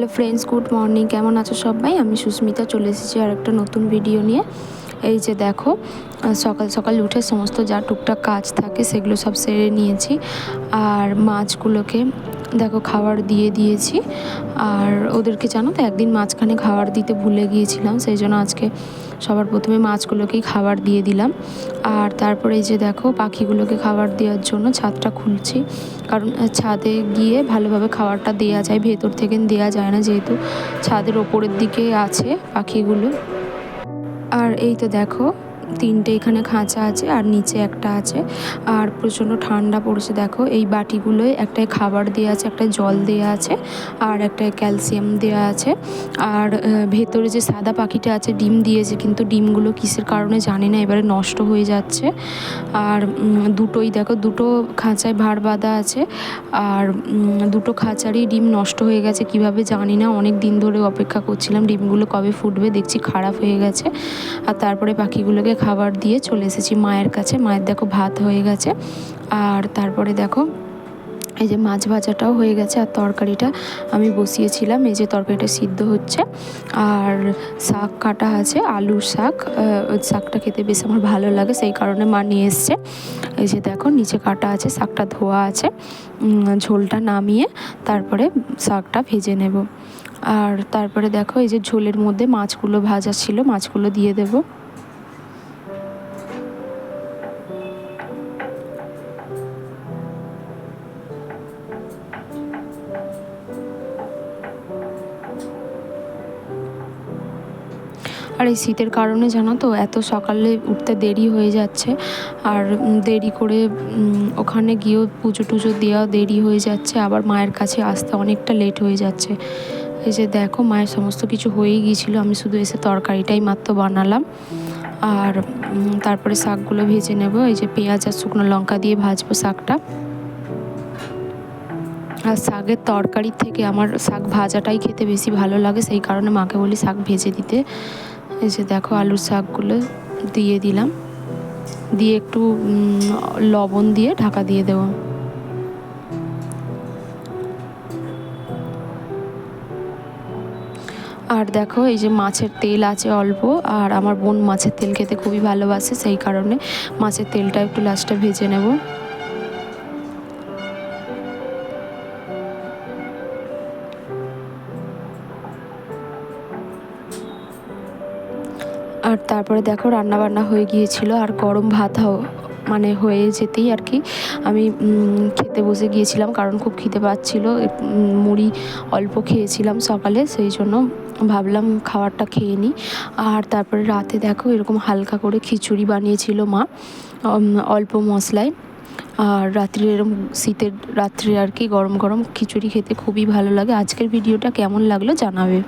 Hello friends, good morning. কেমন আছো সবাই? আমি সুস্মিতা চলে এসেছি আর একটা নতুন ভিডিও নিয়ে। এই যে দেখো, সকাল সকাল উঠে সমস্ত যা টুকটাক কাজ থাকে সেগুলো সব সেরে নিয়েছি। আর মাছগুলোকে দেখো খাবার দিয়ে দিয়েছি। আর ওদেরকে জানো তো, একদিন মাঝখানে খাবার দিতে ভুলে গিয়েছিলাম, সেই জন্য আজকে সবার প্রথমে মাছগুলোকেই খাবার দিয়ে দিলাম। আর তারপরে এই যে দেখো, পাখিগুলোকে খাবার দেওয়ার জন্য ছাদটা খুলছি, কারণ ছাদে গিয়ে ভালোভাবে খাবারটা দেওয়া যায়, ভেতর থেকে দেওয়া যায় না, যেহেতু ছাদের ওপরের দিকে আছে পাখিগুলো। আর এই তো দেখো, তিনটে এখানে খাঁচা আছে আর নিচে একটা আছে। আর প্রচণ্ড ঠান্ডা পড়েছে। দেখো এই বাটিগুলোয় একটায় খাবার দেওয়া আছে, একটা জল দেওয়া আছে, আর একটা ক্যালসিয়াম দেওয়া আছে। আর ভেতরে যে সাদা পাখিটা আছে ডিম দিয়েছে, কিন্তু ডিমগুলো কিসের কারণে জানি না, এবারে নষ্ট হয়ে যাচ্ছে। আর দুটোই দেখো, দুটো খাঁচায় ভাঁড় বাঁধা আছে, আর দুটো খাঁচারই ডিম নষ্ট হয়ে গেছে কিভাবে জানি না। অনেক দিন ধরে অপেক্ষা করছিলাম ডিমগুলো কবে ফুটবে, দেখছি খারাপ হয়ে গেছে। আর তারপরে পাখিগুলোকে খাবার দিয়ে চলে এসেছি মায়ের কাছে। মায়ের দেখো ভাত হয়ে গেছে। আর তারপরে দেখো এই যে মাছ ভাজাটাও হয়ে গেছে, আর তরকারিটা আমি বসিয়েছিলাম। এই যে তরকারিটা সিদ্ধ হচ্ছে, আর শাক কাটা আছে, আলুর শাক। ওই শাকটা খেতে বেশ আমার ভালো লাগে, সেই কারণে মা নিয়ে এসছে। এই যে দেখো নিচে কাটা আছে, শাকটা ধোয়া আছে। ঝোলটা নামিয়ে তারপরে শাকটা ভেজে নেব। আর তারপরে দেখো এই যে ঝোলের মধ্যে মাছগুলো ভাজা ছিল, মাছগুলো দিয়ে দেবো। আর এই শীতের কারণে জানো তো, এত সকালে উঠতে দেরি হয়ে যাচ্ছে। আর দেরি করে ওখানে গিয়েও পুজো টুজো দেওয়াও দেরি হয়ে যাচ্ছে, আবার মায়ের কাছে আসতে অনেকটা লেট হয়ে যাচ্ছে। এই যে দেখো, মায়ের সমস্ত কিছু হয়েই গিয়েছিলো, আমি শুধু এসে তরকারিটাই মাত্র বানালাম। আর তারপরে শাকগুলো ভেজে নেব। এই যে পেঁয়াজ আর শুকনো লঙ্কা দিয়ে ভাজবো শাকটা। আর শাকের তরকারির থেকে আমার শাক ভাজাটাই খেতে বেশি ভালো লাগে, সেই কারণে মাকে বলি শাক ভেজে দিতে। এই যে দেখো, আলুর শাকগুলো দিয়ে দিলাম, দিয়ে একটু লবণ দিয়ে ঢাকা দিয়ে দেবো। আর দেখো এই যে মাছের তেল আছে অল্প, আর আমার বোন মাছের তেল খেতে খুবই ভালোবাসে, সেই কারণে মাছের তেলটা একটু লাস্টে ভেজে নেব। আর তারপরে দেখো রান্নাবান্না হয়ে গিয়েছিল, আর গরম ভাত মানে হয়ে যেতেই আর কি আমি খেতে বসে গিয়েছিলাম, কারণ খুব খিদে পাচ্ছিলো। মুড়ি অল্প খেয়েছিলাম সকালে, সেই জন্য ভাবলাম খাবারটা খেয়ে নিই। আর তারপরে রাতে দেখো এরকম হালকা করে খিচুড়ি বানিয়েছিল মা, অল্প মশলায়। আর রাত্রে এরকম শীতের রাত্রে আর কি গরম গরম খিচুড়ি খেতে খুবই ভালো লাগে। আজকের ভিডিওটা কেমন লাগলো জানাবে।